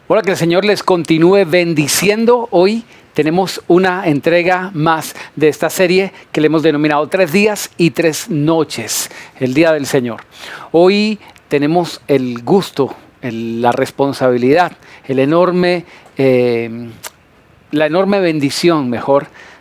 Hola, que el Señor les continúe bendiciendo. Hoy tenemos una entrega más de esta serie que le hemos denominado 3 días y 3 noches, el Día del Señor. Hoy tenemos el gusto, la responsabilidad, la enorme bendición,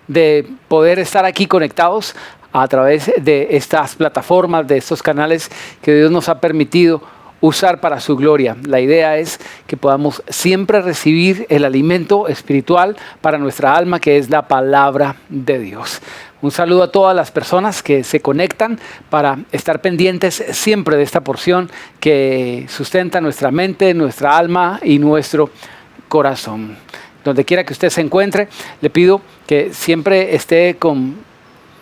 de poder estar aquí conectados a través de estas plataformas, de estos canales que Dios nos ha permitido usar para su gloria. La idea es que podamos siempre recibir el alimento espiritual para nuestra alma, que es la palabra de Dios. Un saludo a todas las personas que se conectan para estar pendientes siempre de esta porción que sustenta nuestra mente, nuestra alma y nuestro corazón. Donde quiera que usted se encuentre, le pido que siempre esté con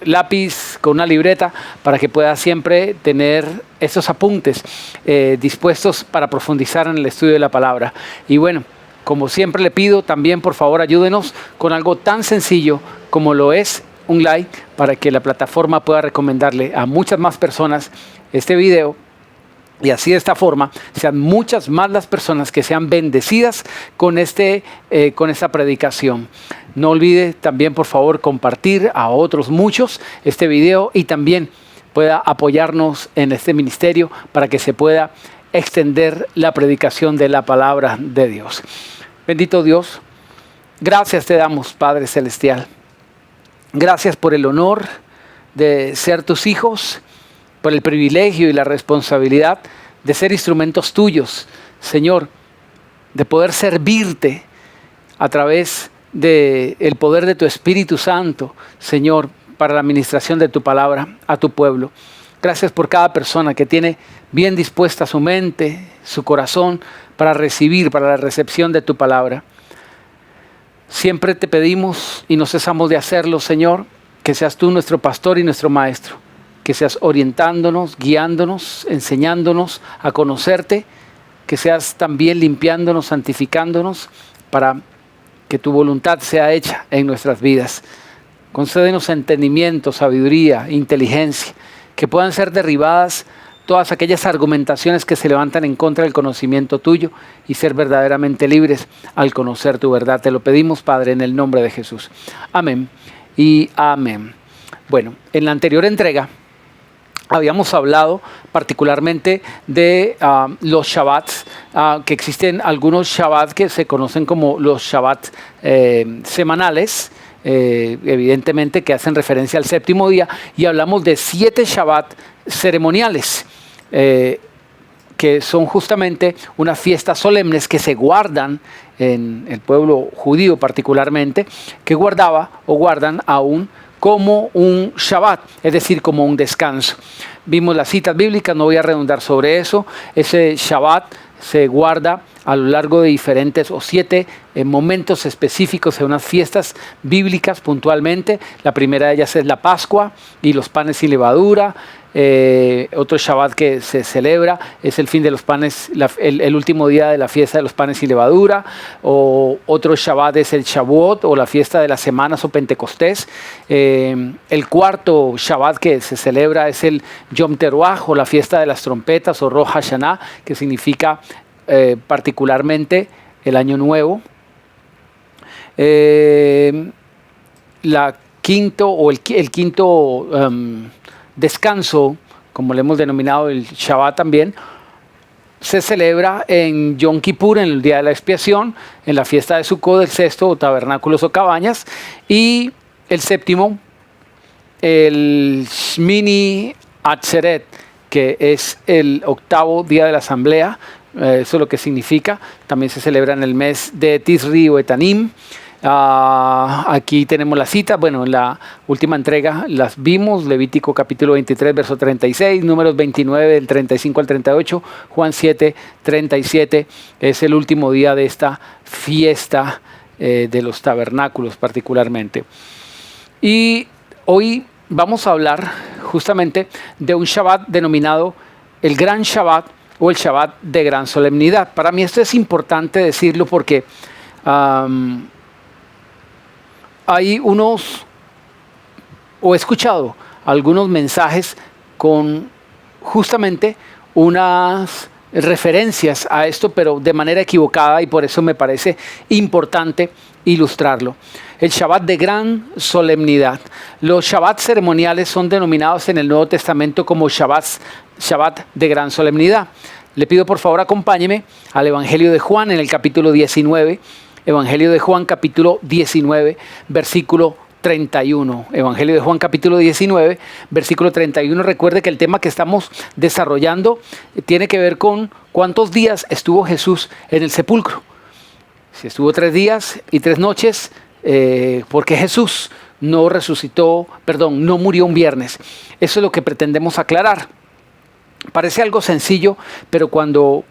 lápiz, con una libreta, para que pueda siempre tener estos apuntes dispuestos para profundizar en el estudio de la palabra. Y bueno, como siempre le pido, también por favor ayúdenos con algo tan sencillo como lo es un like, para que la plataforma pueda recomendarle a muchas más personas este video. Y así, de esta forma, sean muchas más las personas que sean bendecidas con esta predicación. No olvide también, por favor, compartir a otros muchos este video y también pueda apoyarnos en este ministerio para que se pueda extender la predicación de la palabra de Dios. Bendito Dios, gracias te damos, Padre Celestial. Gracias por el honor de ser tus hijos, por el privilegio y la responsabilidad de ser instrumentos tuyos, Señor, de poder servirte a través del poder de tu Espíritu Santo, Señor, para la administración de tu palabra a tu pueblo. Gracias por cada persona que tiene bien dispuesta su mente, su corazón, para recibir, para la recepción de tu palabra. Siempre te pedimos, y no cesamos de hacerlo, Señor, que seas tú nuestro pastor y nuestro maestro, que seas orientándonos, guiándonos, enseñándonos a conocerte, que seas también limpiándonos, santificándonos, para que tu voluntad sea hecha en nuestras vidas. Concédenos entendimiento, sabiduría, inteligencia, que puedan ser derribadas todas aquellas argumentaciones que se levantan en contra del conocimiento tuyo y ser verdaderamente libres al conocer tu verdad. Te lo pedimos, Padre, en el nombre de Jesús. Amén y amén. Bueno, en la anterior entrega habíamos hablado particularmente de los Shabbats, que existen algunos Shabbats que se conocen como los Shabbats semanales, evidentemente que hacen referencia al séptimo día, y hablamos de 7 Shabbats ceremoniales, que son justamente unas fiestas solemnes que se guardan en el pueblo judío particularmente, que guardan aún como un Shabbat, es decir, como un descanso. Vimos las citas bíblicas, no voy a redundar sobre eso. Ese Shabbat se guarda a lo largo de diferentes 7 momentos específicos en unas fiestas bíblicas puntualmente. La primera de ellas es la Pascua y los panes sin levadura. Otro Shabbat que se celebra es el fin de los panes, el último día de la fiesta de los panes sin levadura. O otro Shabbat es el Shavuot, o la fiesta de las semanas, o Pentecostés. El cuarto Shabbat que se celebra es el Yom Teruah, o la fiesta de las trompetas, o Rosh Hashanah, que significa particularmente el año nuevo. El quinto descanso, como le hemos denominado el Shabbat también, se celebra en Yom Kippur, en el día de la expiación, en la fiesta de Sukkot, del sexto, o tabernáculos o cabañas. Y el séptimo, el Shmini Atzeret, que es el octavo día de la asamblea. Eso es lo que significa. También se celebra en el mes de Tisri o Etanim. Aquí tenemos la cita. Bueno, en la última entrega las vimos: Levítico capítulo 23, verso 36, Números 29, del 35 al 38, Juan 7, 37. Es el último día de esta fiesta de los tabernáculos particularmente. Y hoy vamos a hablar justamente de un Shabbat denominado el Gran Shabbat, o el Shabbat de gran solemnidad. Para mí esto es importante decirlo porque hay he escuchado algunos mensajes con justamente unas referencias a esto, pero de manera equivocada, y por eso me parece importante ilustrarlo. El Shabbat de gran solemnidad. Los Shabbat ceremoniales son denominados en el Nuevo Testamento como Shabbat de gran solemnidad. Le pido por favor acompáñeme al Evangelio de Juan en el capítulo 19. Evangelio de Juan capítulo 19, versículo 31. Evangelio de Juan capítulo 19, versículo 31. Recuerde que el tema que estamos desarrollando tiene que ver con cuántos días estuvo Jesús en el sepulcro. Si estuvo 3 días y 3 noches, porque Jesús no murió un viernes. Eso es lo que pretendemos aclarar. Parece algo sencillo, pero cuando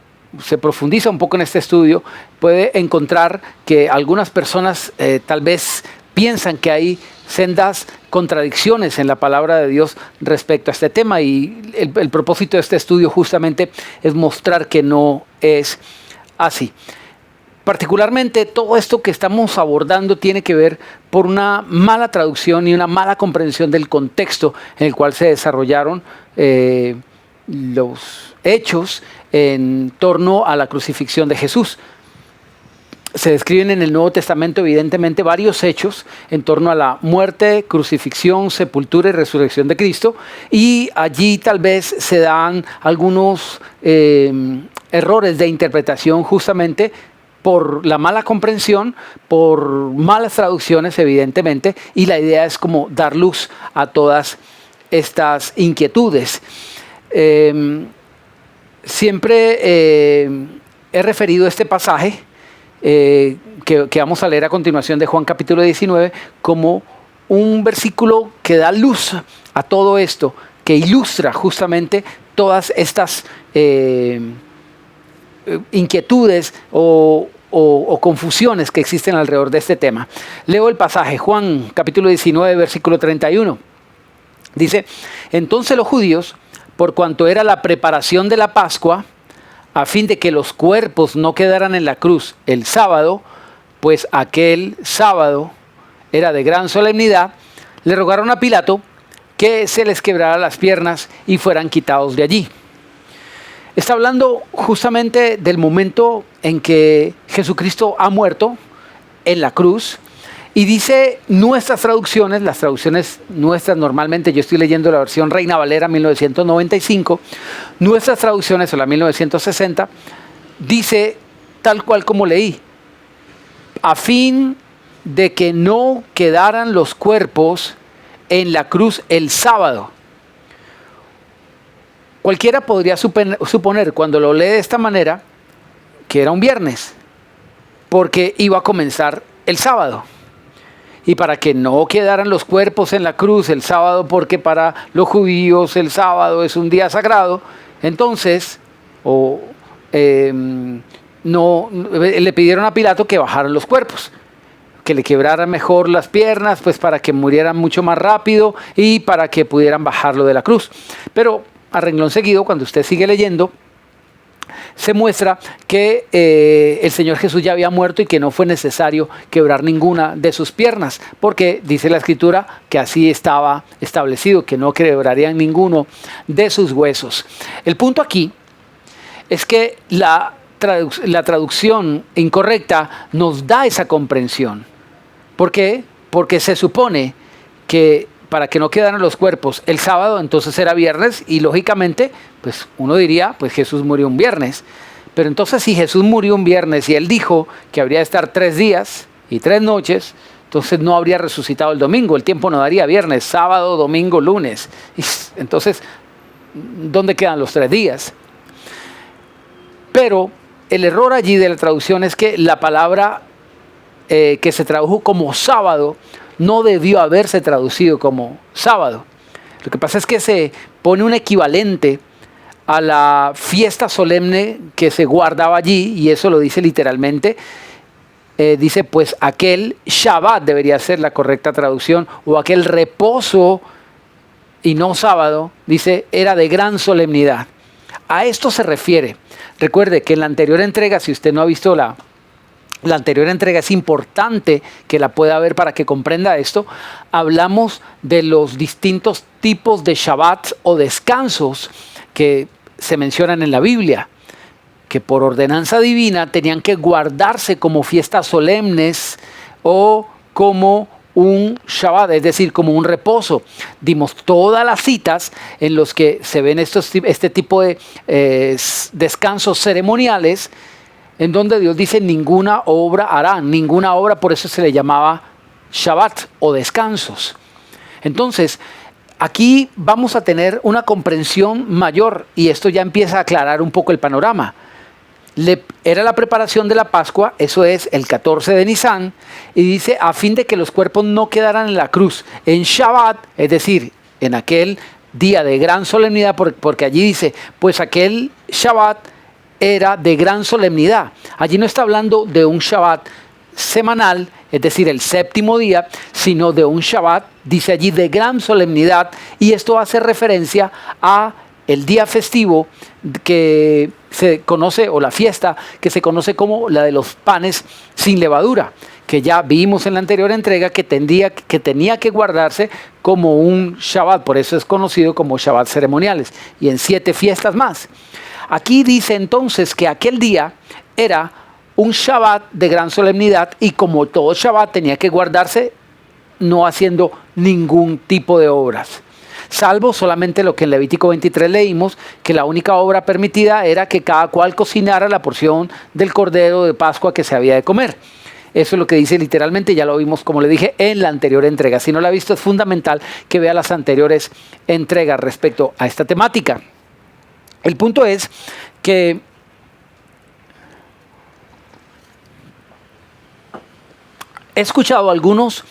se profundiza un poco en este estudio, puede encontrar que algunas personas tal vez piensan que hay sendas contradicciones en la palabra de Dios respecto a este tema, y el propósito de este estudio justamente es mostrar que no es así. Particularmente todo esto que estamos abordando tiene que ver por una mala traducción y una mala comprensión del contexto en el cual se desarrollaron los hechos en torno a la crucifixión de Jesús. Se describen en el Nuevo Testamento evidentemente varios hechos en torno a la muerte, crucifixión, sepultura y resurrección de Cristo, y allí tal vez se dan algunos errores de interpretación justamente por la mala comprensión, por malas traducciones evidentemente, y la idea es como dar luz a todas estas inquietudes. Siempre he referido este pasaje que vamos a leer a continuación de Juan capítulo 19 como un versículo que da luz a todo esto, que ilustra justamente todas estas inquietudes o confusiones que existen alrededor de este tema. Leo el pasaje, Juan capítulo 19, versículo 31. Dice: entonces los judíos, por cuanto era la preparación de la Pascua, a fin de que los cuerpos no quedaran en la cruz el sábado, pues aquel sábado era de gran solemnidad, le rogaron a Pilato que se les quebrara las piernas y fueran quitados de allí. Está hablando justamente del momento en que Jesucristo ha muerto en la cruz, y dice nuestras traducciones, las traducciones nuestras normalmente, yo estoy leyendo la versión Reina Valera 1995, nuestras traducciones o la 1960, dice tal cual como leí, a fin de que no quedaran los cuerpos en la cruz el sábado. Cualquiera podría suponer cuando lo lee de esta manera que era un viernes, porque iba a comenzar el sábado. Y para que no quedaran los cuerpos en la cruz el sábado, porque para los judíos el sábado es un día sagrado, entonces le pidieron a Pilato que bajaran los cuerpos, que le quebraran mejor las piernas, pues para que murieran mucho más rápido y para que pudieran bajarlo de la cruz. Pero a renglón seguido, cuando usted sigue leyendo, se muestra que el Señor Jesús ya había muerto y que no fue necesario quebrar ninguna de sus piernas, porque dice la Escritura que así estaba establecido, que no quebrarían ninguno de sus huesos. El punto aquí es que la traducción incorrecta nos da esa comprensión. ¿Por qué? Porque se supone que para que no quedaran los cuerpos el sábado, entonces era viernes, y lógicamente, pues uno diría, pues Jesús murió un viernes. Pero entonces si Jesús murió un viernes y él dijo que habría de estar 3 días y 3 noches, entonces no habría resucitado el domingo, el tiempo no daría viernes, sábado, domingo, lunes. Entonces, ¿dónde quedan los 3 días? Pero el error allí de la traducción es que la palabra que se tradujo como sábado no debió haberse traducido como sábado. Lo que pasa es que se pone un equivalente a la fiesta solemne que se guardaba allí, y eso lo dice literalmente. Dice, pues aquel Shabbat debería ser la correcta traducción, o aquel reposo y no sábado, dice, era de gran solemnidad. A esto se refiere. Recuerde que en la anterior entrega, si usted no ha visto la anterior entrega, es importante que la pueda ver para que comprenda esto. Hablamos de los distintos tipos de Shabbat o descansos que se mencionan en la Biblia. que por ordenanza divina tenían que guardarse como fiestas solemnes o como un Shabbat, es decir, como un reposo. Dimos todas las citas en los que se ven este tipo de descansos ceremoniales, en donde Dios dice ninguna obra harán, ninguna obra, por eso se le llamaba Shabbat o descansos. Entonces, aquí vamos a tener una comprensión mayor y esto ya empieza a aclarar un poco el panorama. Era la preparación de la Pascua, eso es el 14 de Nisan, y dice a fin de que los cuerpos no quedaran en la cruz en Shabbat, es decir, en aquel día de gran solemnidad, porque allí dice, pues aquel Shabbat era de gran solemnidad. Allí no está hablando de un Shabbat semanal, es decir, el séptimo día, sino de un Shabbat, dice allí, de gran solemnidad, y esto hace referencia a el día festivo que se conoce, o la fiesta que se conoce como la de los panes sin levadura, que ya vimos en la anterior entrega que tenía que guardarse como un Shabbat, por eso es conocido como Shabbat ceremoniales, y en 7 fiestas más. Aquí dice entonces que aquel día era un Shabbat de gran solemnidad y como todo Shabbat tenía que guardarse no haciendo ningún tipo de obras. Salvo solamente lo que en Levítico 23 leímos, que la única obra permitida era que cada cual cocinara la porción del cordero de Pascua que se había de comer. Eso es lo que dice literalmente, ya lo vimos, como le dije, en la anterior entrega. Si no la ha visto, es fundamental que vea las anteriores entregas respecto a esta temática. El punto es que he escuchado algunos,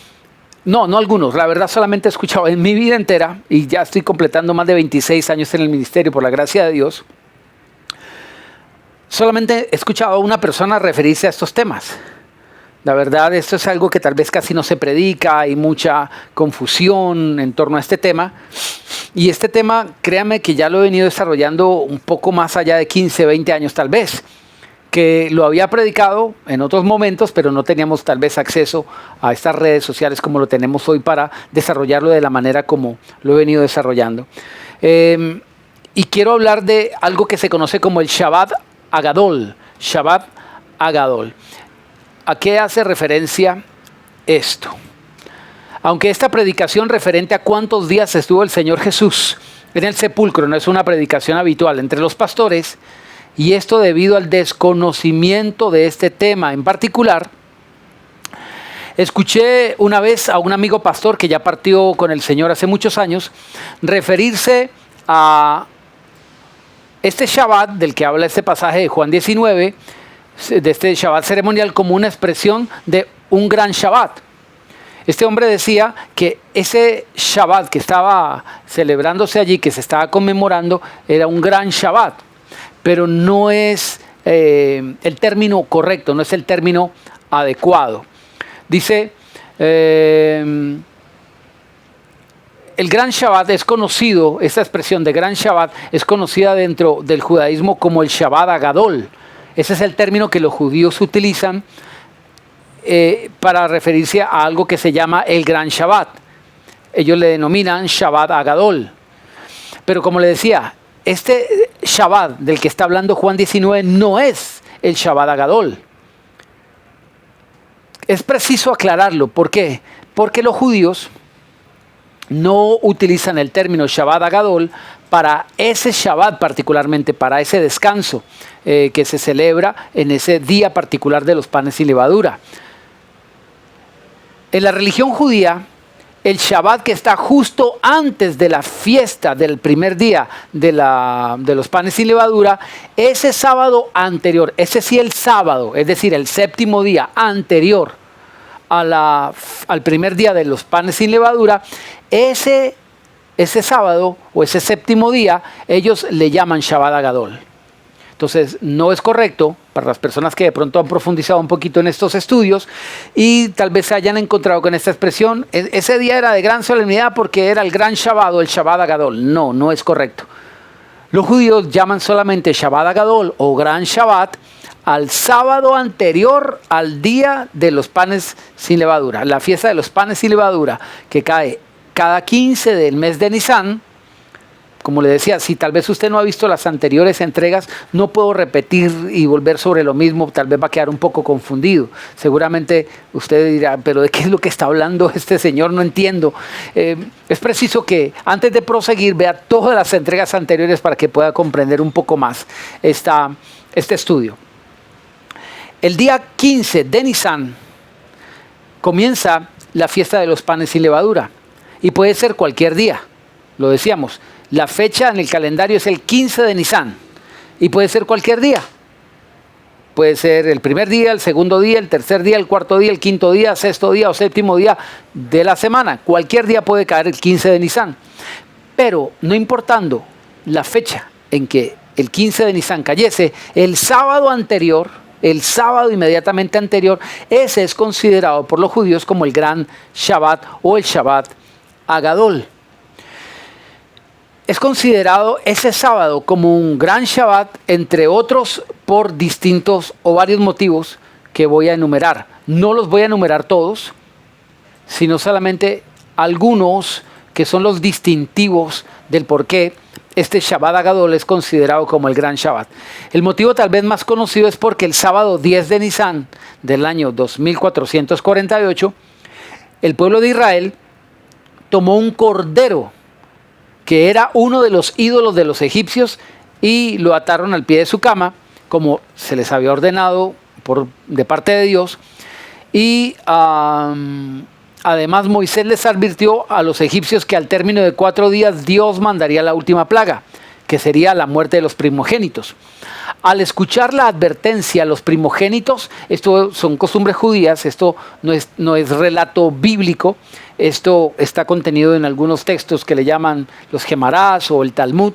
no algunos, la verdad solamente he escuchado en mi vida entera, y ya estoy completando más de 26 años en el ministerio por la gracia de Dios, solamente he escuchado a una persona referirse a estos temas. La verdad, esto es algo que tal vez casi no se predica, hay mucha confusión en torno a este tema. Y este tema, créame que ya lo he venido desarrollando un poco más allá de 15, 20 años tal vez, que lo había predicado en otros momentos, pero no teníamos tal vez acceso a estas redes sociales como lo tenemos hoy para desarrollarlo de la manera como lo he venido desarrollando. Y quiero hablar de algo que se conoce como el Shabbat Agadol. Shabbat Agadol. ¿A qué hace referencia esto? Aunque esta predicación referente a cuántos días estuvo el Señor Jesús en el sepulcro no es una predicación habitual entre los pastores, y esto debido al desconocimiento de este tema en particular, escuché una vez a un amigo pastor que ya partió con el Señor hace muchos años referirse a este Shabbat del que habla este pasaje de Juan 19, de este Shabbat ceremonial, como una expresión de un gran Shabbat. Este hombre decía que ese Shabbat que estaba celebrándose allí, que se estaba conmemorando, era un gran Shabbat, pero no es el término correcto, no es el término adecuado. Dice, el gran Shabbat es conocido, esta expresión de gran Shabbat es conocida dentro del judaísmo como el Shabbat Agadol. Ese es el término que los judíos utilizan para referirse a algo que se llama el gran Shabbat. Ellos le denominan Shabbat Agadol. Pero como le decía, este Shabbat del que está hablando Juan 19 no es el Shabbat Agadol. Es preciso aclararlo. ¿Por qué? Porque los judíos no utilizan el término Shabbat Agadol para ese Shabbat particularmente, para ese descanso que se celebra en ese día particular de los panes sin levadura. En la religión judía, el Shabbat que está justo antes de la fiesta del primer día de los panes sin levadura, ese sábado anterior, ese sí el sábado, es decir, el séptimo día anterior al primer día de los panes sin levadura, ese sábado o ese séptimo día, ellos le llaman Shabbat Agadol. Entonces, no es correcto para las personas que de pronto han profundizado un poquito en estos estudios y tal vez se hayan encontrado con esta expresión. Ese día era de gran solemnidad porque era el gran Shabbat o el Shabbat Agadol. No, no es correcto. Los judíos llaman solamente Shabbat Agadol o gran Shabbat al sábado anterior al día de los panes sin levadura. La fiesta de los panes sin levadura que cae cada 15 del mes de Nisan, como le decía, si tal vez usted no ha visto las anteriores entregas, no puedo repetir y volver sobre lo mismo, tal vez va a quedar un poco confundido. Seguramente usted dirá, pero ¿de qué es lo que está hablando este señor? No entiendo. Es preciso que antes de proseguir vea todas las entregas anteriores para que pueda comprender un poco más este estudio. El día 15 de Nisan comienza la fiesta de los panes sin levadura y puede ser cualquier día, lo decíamos. La fecha en el calendario es el 15 de Nisan y puede ser cualquier día. Puede ser el primer día, el segundo día, el tercer día, el cuarto día, el quinto día, sexto día o séptimo día de la semana. Cualquier día puede caer el 15 de Nisan. Pero no importando la fecha en que el 15 de Nisan cayese, el sábado anterior, el sábado inmediatamente anterior, ese es considerado por los judíos como el gran Shabbat o el Shabbat Agadol. Es considerado ese sábado como un gran Shabbat, entre otros por distintos o varios motivos que voy a enumerar. No los voy a enumerar todos, sino solamente algunos que son los distintivos del por qué este Shabbat Agadol es considerado como el gran Shabbat. El motivo tal vez más conocido es porque el sábado 10 de Nisan del año 2448, el pueblo de Israel tomó un cordero que era uno de los ídolos de los egipcios y lo ataron al pie de su cama, como se les había ordenado de parte de Dios. Y además Moisés les advirtió a los egipcios que al término de 4 días Dios mandaría la última plaga, que sería la muerte de los primogénitos. Al escuchar la advertencia, los primogénitos, esto son costumbres judías, esto no es relato bíblico, esto está contenido en algunos textos que le llaman los Gemarás o el Talmud,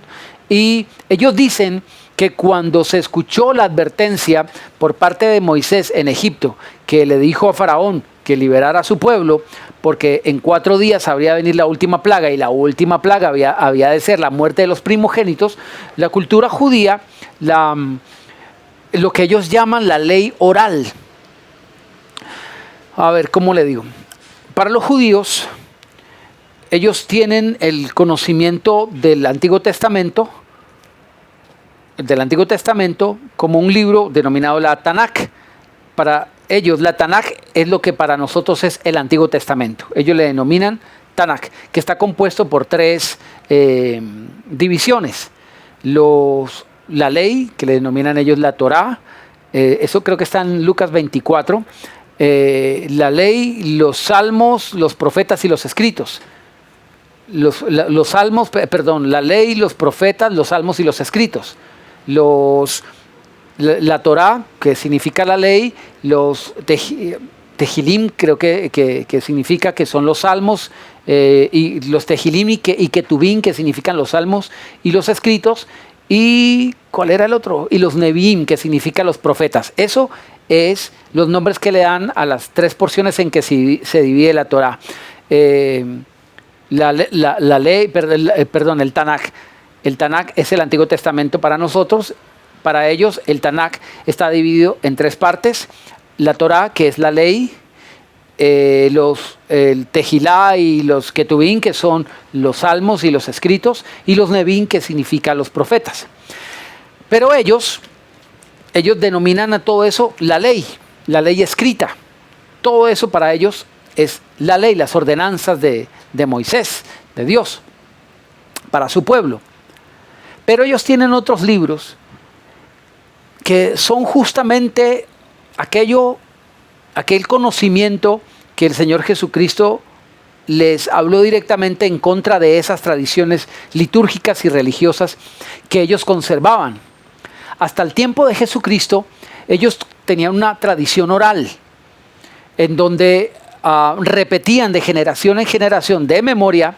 y ellos dicen que cuando se escuchó la advertencia por parte de Moisés en Egipto, que le dijo a Faraón que liberara a su pueblo, porque en 4 días habría de venir la última plaga, y la última plaga había de ser la muerte de los primogénitos, la cultura judía, lo que ellos llaman la ley oral. A ver, ¿cómo le digo? Para los judíos, ellos tienen el conocimiento del Antiguo Testamento como un libro denominado la Tanakh. Para ellos, la Tanakh es lo que para nosotros es el Antiguo Testamento. Ellos le denominan Tanakh, que está compuesto por 3 divisiones. La ley, que le denominan ellos la Torá, eso creo que está en Lucas 24. La ley, los salmos, los profetas y los escritos. Los salmos, perdón, la ley, los profetas, los salmos y los escritos. La Torá, que significa la ley, los Tejilim, creo que significa que son los salmos, y los Tejilim y Ketubim, que significan los salmos y los escritos, y ¿cuál era el otro? Y los Neviim, que significan los profetas. Eso es los nombres que le dan a las 3 porciones en que se divide la Torá. La ley, perdón, el Tanakh. El Tanakh es el Antiguo Testamento para nosotros. Para ellos el Tanakh está dividido en 3 partes. La Torá, que es la ley, el Tejilá y los Ketubim, que son los salmos y los escritos, y los Neviim, que significan los profetas. Pero ellos denominan a todo eso la ley escrita. Todo eso para ellos es la ley, las ordenanzas de Moisés, de Dios, para su pueblo. Pero ellos tienen otros libros que son justamente aquel conocimiento que el Señor Jesucristo les habló directamente en contra de esas tradiciones litúrgicas y religiosas que ellos conservaban. Hasta el tiempo de Jesucristo, ellos tenían una tradición oral, en donde repetían de generación en generación, de memoria,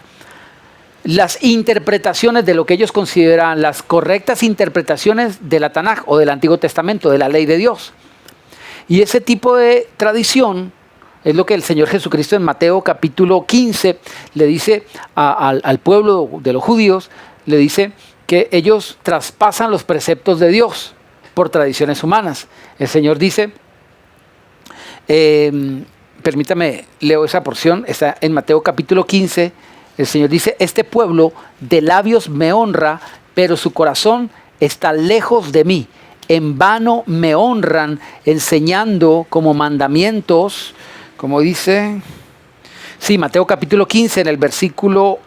las interpretaciones de lo que ellos consideraban las correctas interpretaciones de la Tanakh o del Antiguo Testamento, de la ley de Dios. Y ese tipo de tradición es lo que el Señor Jesucristo en Mateo capítulo 15 le dice al pueblo de los judíos, le dice que ellos traspasan los preceptos de Dios por tradiciones humanas. El Señor dice, permítame, leo esa porción, está en Mateo capítulo 15, El Señor dice, este pueblo de labios me honra, pero su corazón está lejos de mí. En vano me honran enseñando como mandamientos, como dice, sí, Mateo capítulo 15 en el versículo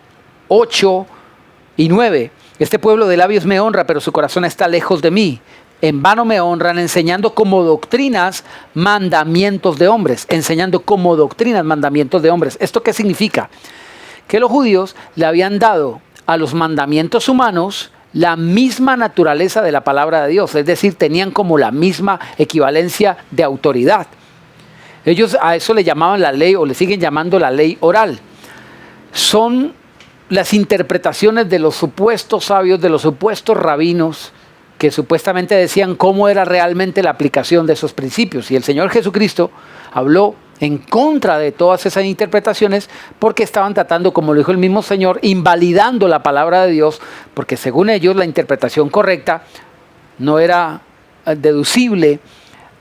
8 y 9. Este pueblo de labios me honra, pero su corazón está lejos de mí. En vano me honran enseñando como doctrinas mandamientos de hombres. Enseñando como doctrinas mandamientos de hombres. ¿Esto qué significa? Que los judíos le habían dado a los mandamientos humanos la misma naturaleza de la palabra de Dios. Es decir, tenían como la misma equivalencia de autoridad. Ellos a eso le llamaban la ley, o le siguen llamando la ley oral. Son las interpretaciones de los supuestos sabios, de los supuestos rabinos, que supuestamente decían cómo era realmente la aplicación de esos principios. Y el Señor Jesucristo habló en contra de todas esas interpretaciones porque estaban tratando, como lo dijo el mismo Señor, invalidando la palabra de Dios, porque según ellos la interpretación correcta no era deducible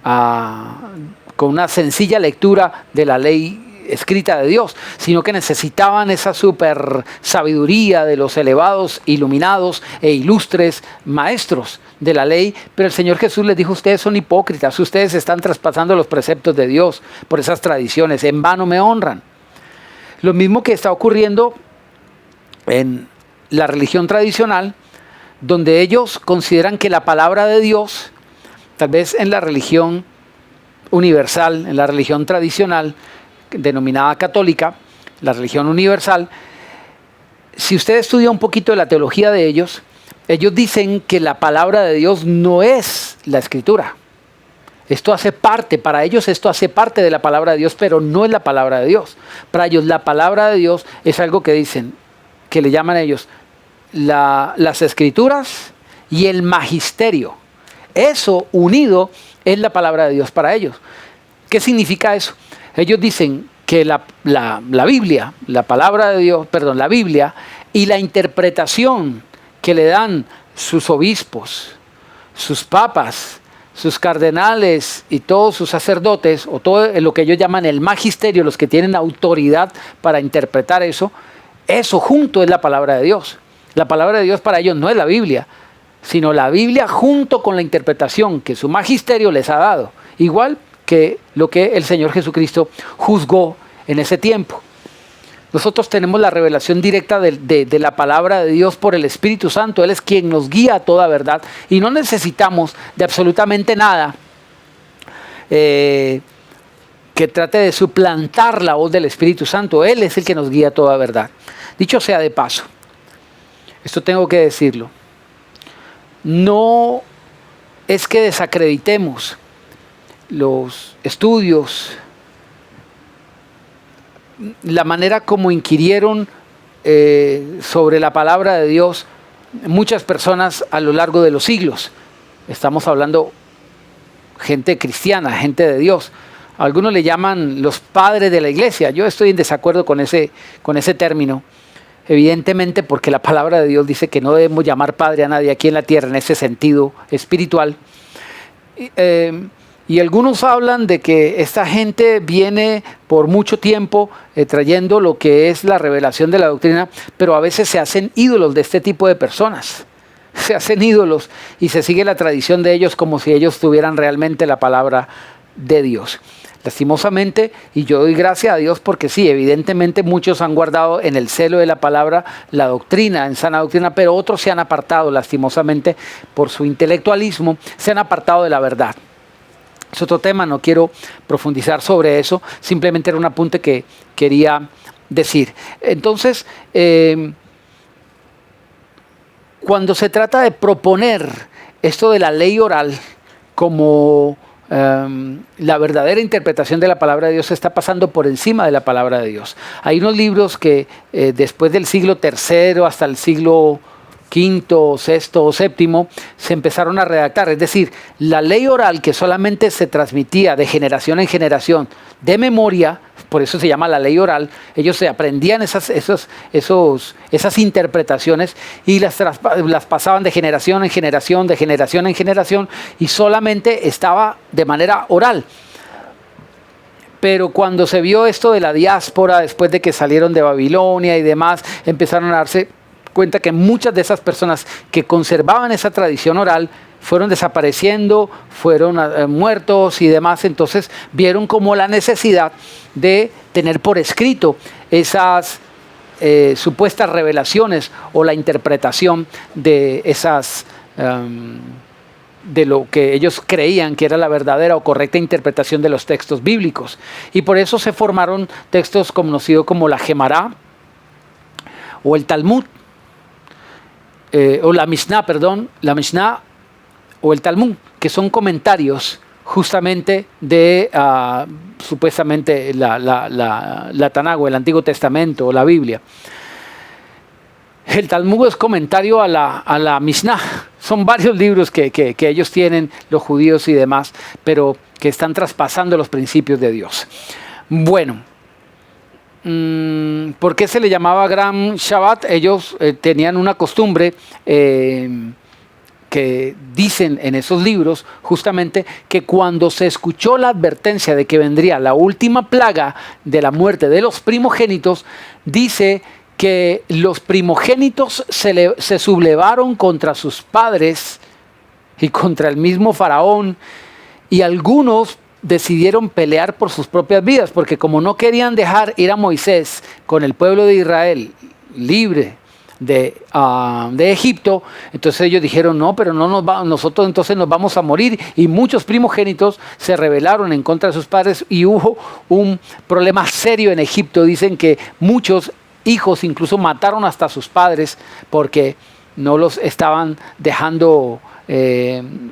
con una sencilla lectura de la ley escrita de Dios, sino que necesitaban esa super sabiduría de los elevados, iluminados e ilustres maestros de la ley. Pero el Señor Jesús les dijo, ustedes son hipócritas, ustedes están traspasando los preceptos de Dios por esas tradiciones, en vano me honran. Lo mismo que está ocurriendo en la religión tradicional, donde ellos consideran que la palabra de Dios, tal vez en la religión universal, en la religión tradicional, denominada católica, la religión universal, si usted estudia un poquito de la teología de ellos, ellos dicen que la palabra de Dios no es la escritura. Esto hace parte, para ellos esto hace parte de la palabra de Dios, pero no es la palabra de Dios. Para ellos la palabra de Dios es algo que dicen, que le llaman ellos las escrituras y el magisterio. Eso unido es la palabra de Dios para ellos. ¿Qué significa eso? Ellos dicen que la Biblia, la palabra de Dios, perdón, la Biblia y la interpretación que le dan sus obispos, sus papas, sus cardenales y todos sus sacerdotes, o todo lo que ellos llaman el magisterio, los que tienen autoridad para interpretar eso junto es la palabra de Dios. La palabra de Dios para ellos no es la Biblia, sino la Biblia junto con la interpretación que su magisterio les ha dado. Igual que lo que el Señor Jesucristo juzgó en ese tiempo. Nosotros tenemos la revelación directa de la palabra de Dios por el Espíritu Santo. Él es quien nos guía a toda verdad y no necesitamos de absolutamente nada que trate de suplantar la voz del Espíritu Santo. Él es el que nos guía a toda verdad. Dicho sea de paso, esto tengo que decirlo, no es que desacreditemos los estudios, la manera como inquirieron sobre la palabra de Dios muchas personas a lo largo de los siglos. Estamos hablando gente cristiana, gente de Dios. Algunos le llaman los padres de la iglesia. Yo estoy en desacuerdo con ese término. Evidentemente porque la palabra de Dios dice que no debemos llamar padre a nadie aquí en la tierra en ese sentido espiritual. Y algunos hablan de que esta gente viene por mucho tiempo trayendo lo que es la revelación de la doctrina, pero a veces se hacen ídolos de este tipo de personas. Se hacen ídolos y se sigue la tradición de ellos como si ellos tuvieran realmente la palabra de Dios. Lastimosamente, y yo doy gracias a Dios porque sí, evidentemente muchos han guardado en el celo de la palabra la doctrina, en sana doctrina, pero otros se han apartado lastimosamente por su intelectualismo, se han apartado de la verdad. Es otro tema, no quiero profundizar sobre eso, simplemente era un apunte que quería decir. Entonces, cuando se trata de proponer esto de la ley oral como la verdadera interpretación de la palabra de Dios, se está pasando por encima de la palabra de Dios. Hay unos libros que después del siglo III hasta el siglo V, VI o VII se empezaron a redactar. Es decir, la ley oral que solamente se transmitía de generación en generación de memoria, por eso se llama la ley oral, ellos se aprendían esas interpretaciones y las pasaban de generación en generación, de generación en generación, y solamente estaba de manera oral. Pero cuando se vio esto de la diáspora, después de que salieron de Babilonia y demás, empezaron a darse cuenta que muchas de esas personas que conservaban esa tradición oral fueron desapareciendo, fueron muertos y demás. Entonces vieron como la necesidad de tener por escrito esas supuestas revelaciones o la interpretación de esas de lo que ellos creían que era la verdadera o correcta interpretación de los textos bíblicos. Y por eso se formaron textos conocidos como la Gemará o el Talmud, o la Mishnah, la Mishnah o el Talmud, que son comentarios justamente de supuestamente la Tanaj, o el Antiguo Testamento o la Biblia. El Talmud es comentario a la Mishnah. Son varios libros que ellos tienen, los judíos y demás, pero que están traspasando los principios de Dios. Bueno, ¿por qué se le llamaba Gran Shabbat? Ellos tenían una costumbre que dicen en esos libros justamente que cuando se escuchó la advertencia de que vendría la última plaga de la muerte de los primogénitos, dice que los primogénitos se sublevaron contra sus padres y contra el mismo faraón, y algunos decidieron pelear por sus propias vidas, porque como no querían dejar ir a Moisés con el pueblo de Israel libre de Egipto, entonces ellos dijeron no, pero nosotros entonces nos vamos a morir, y muchos primogénitos se rebelaron en contra de sus padres y hubo un problema serio en Egipto. Dicen que muchos hijos incluso mataron hasta a sus padres porque no los estaban dejando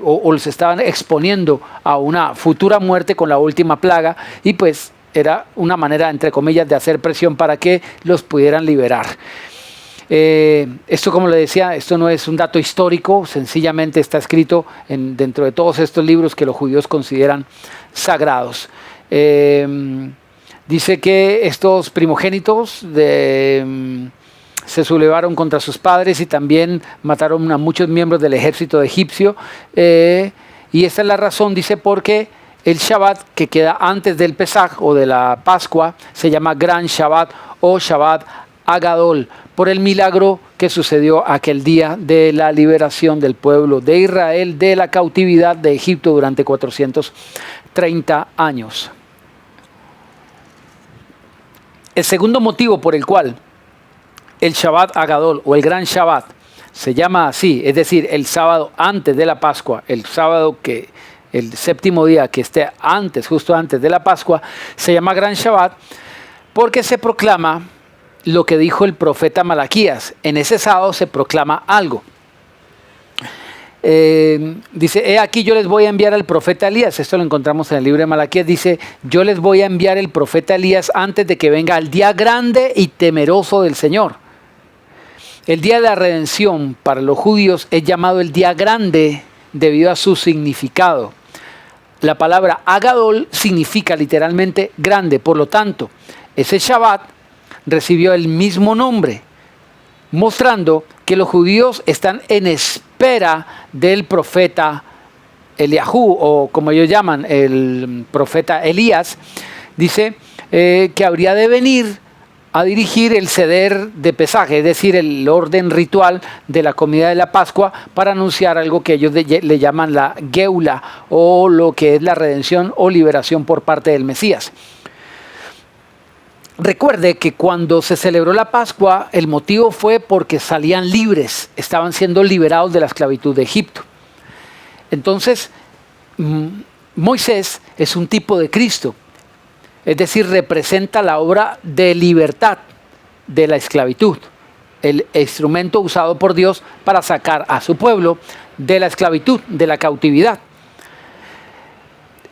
o los estaban exponiendo a una futura muerte con la última plaga, y pues era una manera, entre comillas, de hacer presión para que los pudieran liberar. Esto, como le decía, esto no es un dato histórico, sencillamente está escrito dentro de todos estos libros que los judíos consideran sagrados. Dice que estos primogénitos se sublevaron contra sus padres y también mataron a muchos miembros del ejército egipcio. Y esta es la razón, dice, porque el Shabbat que queda antes del Pesaj o de la Pascua se llama Gran Shabbat o Shabbat Agadol, por el milagro que sucedió aquel día de la liberación del pueblo de Israel de la cautividad de Egipto durante 430 años. El segundo motivo por el cual el Shabbat Agadol o el Gran Shabbat se llama así, es decir, el sábado antes de la Pascua, el séptimo día que esté justo antes de la Pascua, se llama Gran Shabbat porque se proclama lo que dijo el profeta Malaquías. En ese sábado se proclama algo. Dice, he aquí yo les voy a enviar al profeta Elías. Esto lo encontramos en el libro de Malaquías. Dice, yo les voy a enviar el profeta Elías antes de que venga el día grande y temeroso del Señor. El día de la redención para los judíos es llamado el día grande debido a su significado. La palabra Agadol significa literalmente grande. Por lo tanto, ese Shabbat recibió el mismo nombre, mostrando que los judíos están en espera del profeta Eliahu, o como ellos llaman, el profeta Elías. Dice que habría de venir a dirigir el seder de Pesaj, es decir, el orden ritual de la comida de la Pascua, para anunciar algo que ellos le llaman la Geula, o lo que es la redención o liberación por parte del Mesías. Recuerde que cuando se celebró la Pascua, el motivo fue porque salían libres, estaban siendo liberados de la esclavitud de Egipto. Entonces, Moisés es un tipo de Cristo, es decir, representa la obra de libertad de la esclavitud, el instrumento usado por Dios para sacar a su pueblo de la esclavitud, de la cautividad.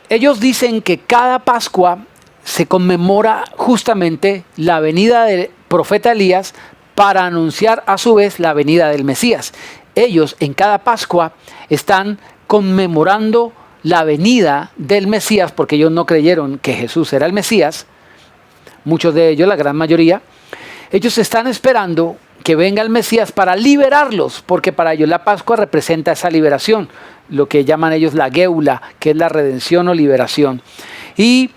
Ellos dicen que cada Pascua se conmemora justamente la venida del profeta Elías para anunciar a su vez la venida del Mesías. Ellos en cada Pascua están conmemorando la venida del Mesías, porque ellos no creyeron que Jesús era el Mesías. Muchos de ellos, la gran mayoría, ellos están esperando que venga el Mesías para liberarlos, porque para ellos la Pascua representa esa liberación, lo que llaman ellos la Geula, que es la redención o liberación. Y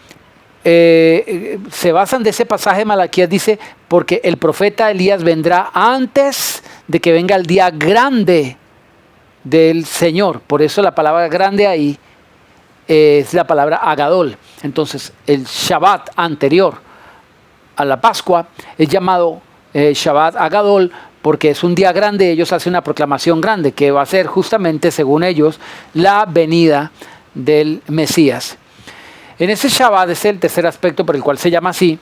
se basan de ese pasaje de Malaquías, dice, porque el profeta Elías vendrá antes de que venga el día grande del Señor. Por eso la palabra grande ahí es la palabra Agadol. Entonces el Shabbat anterior a la Pascua es llamado Shabbat Agadol porque es un día grande. Ellos hacen una proclamación grande que va a ser justamente, según ellos, la venida del Mesías. En ese Shabbat, es el tercer aspecto por el cual se llama así,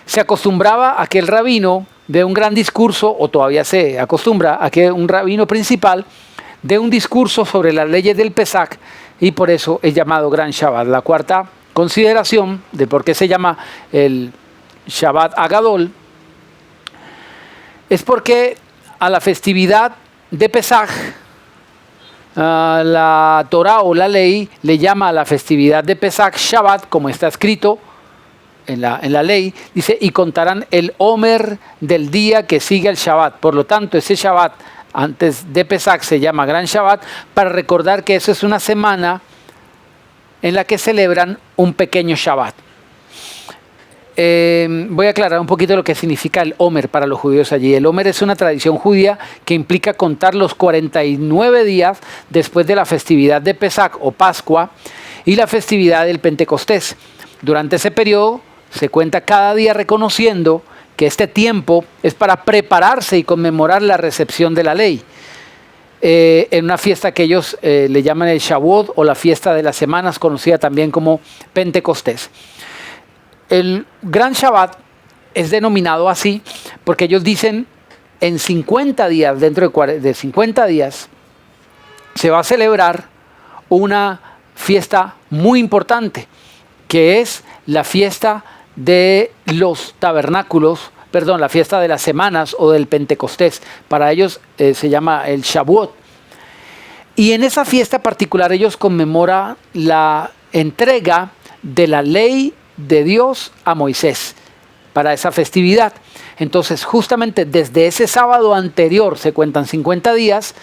se acostumbraba a que el rabino de un gran discurso, o todavía se acostumbra a que un rabino principal dé un discurso sobre las leyes del Pesach, y por eso es llamado Gran Shabbat. La cuarta consideración de por qué se llama el Shabbat Agadol es porque a la festividad de Pesach, la Torah o la ley le llama a la festividad de Pesach Shabbat, como está escrito en la ley, dice, y contarán el Omer del día que sigue el Shabbat. Por lo tanto, ese Shabbat antes de Pesach se llama Gran Shabbat, para recordar que eso es una semana en la que celebran un pequeño Shabbat. Voy a aclarar un poquito lo que significa el Omer para los judíos allí. El Omer es una tradición judía que implica contar los 49 días después de la festividad de Pesach o Pascua y la festividad del Pentecostés. Durante ese periodo se cuenta cada día reconociendo que este tiempo es para prepararse y conmemorar la recepción de la ley. En una fiesta que ellos le llaman el Shavuot o la fiesta de las semanas, conocida también como Pentecostés. El Gran Shabbat es denominado así porque ellos dicen en 50 días, dentro de 50 días, se va a celebrar una fiesta muy importante, que es la fiesta de los tabernáculos, perdón, la fiesta de las semanas o del Pentecostés. Para ellos se llama el Shavuot. Y en esa fiesta particular ellos conmemoran la entrega de la ley de Dios a Moisés para esa festividad. Entonces, justamente desde ese sábado anterior se cuentan 50 días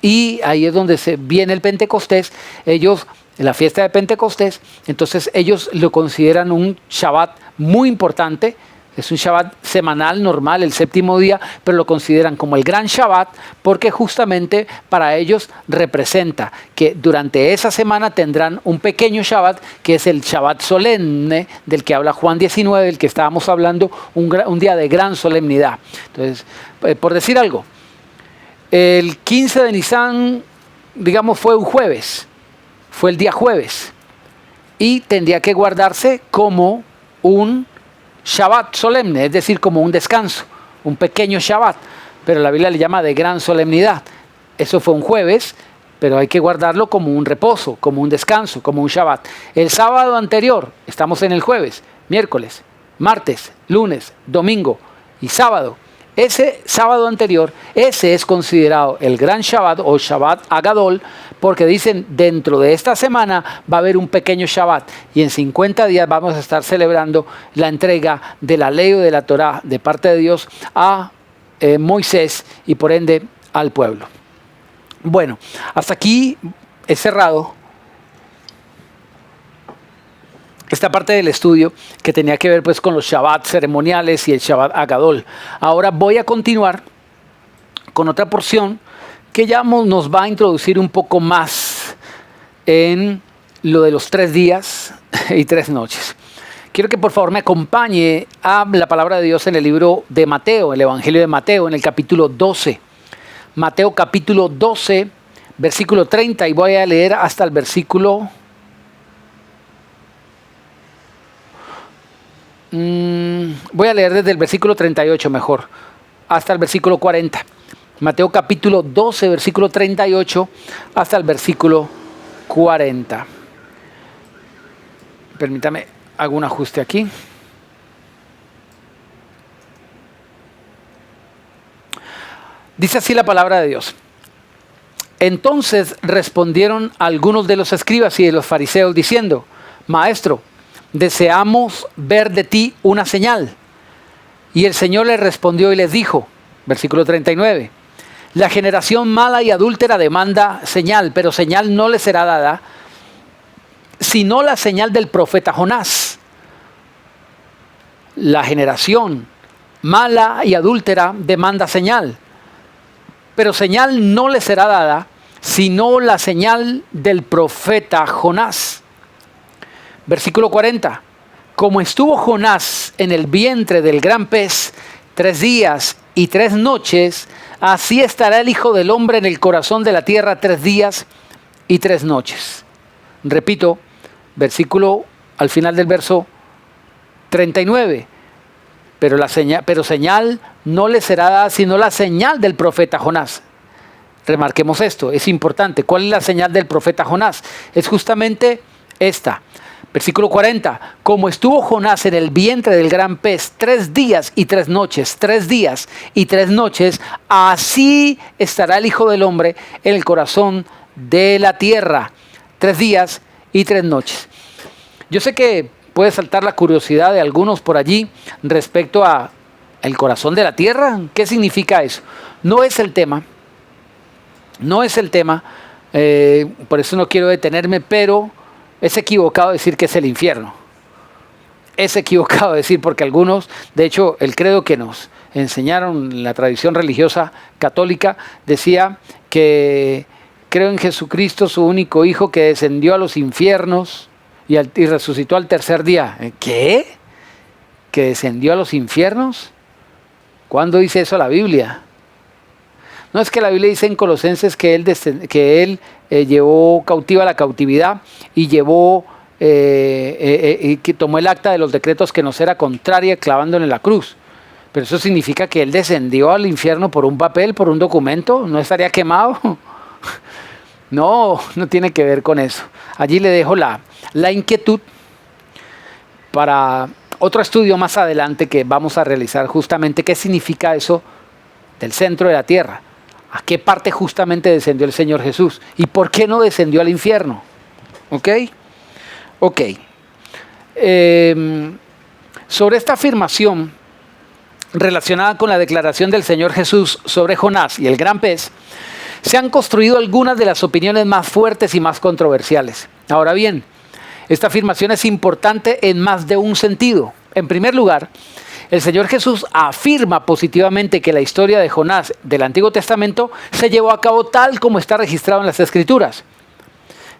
y ahí es donde viene el Pentecostés. Ellos, la fiesta de Pentecostés, entonces ellos lo consideran un Shabbat muy importante. Es un Shabbat semanal, normal, el séptimo día, pero lo consideran como el Gran Shabbat porque justamente para ellos representa que durante esa semana tendrán un pequeño Shabbat, que es el Shabbat solemne, del que habla Juan 19, del que estábamos hablando, un día de gran solemnidad. Entonces, por decir algo, el 15 de Nisan, digamos, fue un jueves, fue el día jueves, y tendría que guardarse como un Shabbat solemne, es decir, como un descanso, un pequeño Shabbat, pero la Biblia le llama de gran solemnidad. Eso fue un jueves, pero hay que guardarlo como un reposo, como un descanso, como un Shabbat. El sábado anterior, estamos en el jueves, miércoles, martes, lunes, domingo y sábado. Ese sábado anterior, ese es considerado el Gran Shabbat o Shabbat Agadol, porque dicen dentro de esta semana va a haber un pequeño Shabbat y en 50 días vamos a estar celebrando la entrega de la ley o de la Torah de parte de Dios a Moisés y por ende al pueblo. Bueno, hasta aquí he cerrado esta parte del estudio que tenía que ver pues con los Shabbat ceremoniales y el Shabbat Agadol. Ahora voy a continuar con otra porción que ya nos va a introducir un poco más en lo de los 3 días y 3 noches. Quiero que por favor me acompañe a la palabra de Dios en el libro de Mateo, el Evangelio de Mateo, en el capítulo 12. Mateo capítulo 12, versículo 30, y voy a leer hasta el versículo... voy a leer desde el versículo 38 mejor, hasta el versículo 40. Mateo capítulo 12, versículo 38 hasta el versículo 40. Permítame, hago un ajuste aquí. Dice así la palabra de Dios. Entonces respondieron algunos de los escribas y de los fariseos diciendo: Maestro, deseamos ver de ti una señal. Y el Señor les respondió y les dijo, versículo 39, la generación mala y adúltera demanda señal, pero señal no le será dada, sino la señal del profeta Jonás. La generación mala y adúltera demanda señal, pero señal no le será dada, sino la señal del profeta Jonás. Versículo 40. Como estuvo Jonás en el vientre del gran pez 3 días y 3 noches, así estará el Hijo del Hombre en el corazón de la tierra 3 días y 3 noches. Repito, versículo al final del verso 39. Pero señal no le será dada, sino la señal del profeta Jonás. Remarquemos esto, es importante. ¿Cuál es la señal del profeta Jonás? Es justamente esta. Versículo 40. Como estuvo Jonás en el vientre del gran pez 3 días y 3 noches, 3 días y 3 noches, así estará el Hijo del Hombre en el corazón de la tierra. 3 días y 3 noches. Yo sé que puede saltar la curiosidad de algunos por allí respecto a el corazón de la tierra. ¿Qué significa eso? No es el tema. No es el tema. Por eso no quiero detenerme, pero es equivocado decir que es el infierno. Es equivocado decir, porque algunos, de hecho, el credo que nos enseñaron en la tradición religiosa católica decía que creo en Jesucristo, su único Hijo, que descendió a los infiernos y resucitó al tercer día. ¿Qué? ¿Que descendió a los infiernos? ¿Cuándo dice eso la Biblia? No, es que la Biblia dice en Colosenses que él llevó cautiva la cautividad y llevó que tomó el acta de los decretos que nos era contraria, clavándole en la cruz. Pero eso significa que él descendió al infierno por un papel, por un documento. ¿No estaría quemado? No, no tiene que ver con eso. Allí le dejo la inquietud para otro estudio más adelante que vamos a realizar, justamente qué significa eso del centro de la tierra. ¿A qué parte justamente descendió el Señor Jesús? ¿Y por qué no descendió al infierno? ¿Ok? Ok. Sobre esta afirmación relacionada con la declaración del Señor Jesús sobre Jonás y el gran pez, se han construido algunas de las opiniones más fuertes y más controversiales. Ahora bien, esta afirmación es importante en más de un sentido. En primer lugar, el Señor Jesús afirma positivamente que la historia de Jonás del Antiguo Testamento se llevó a cabo tal como está registrado en las Escrituras.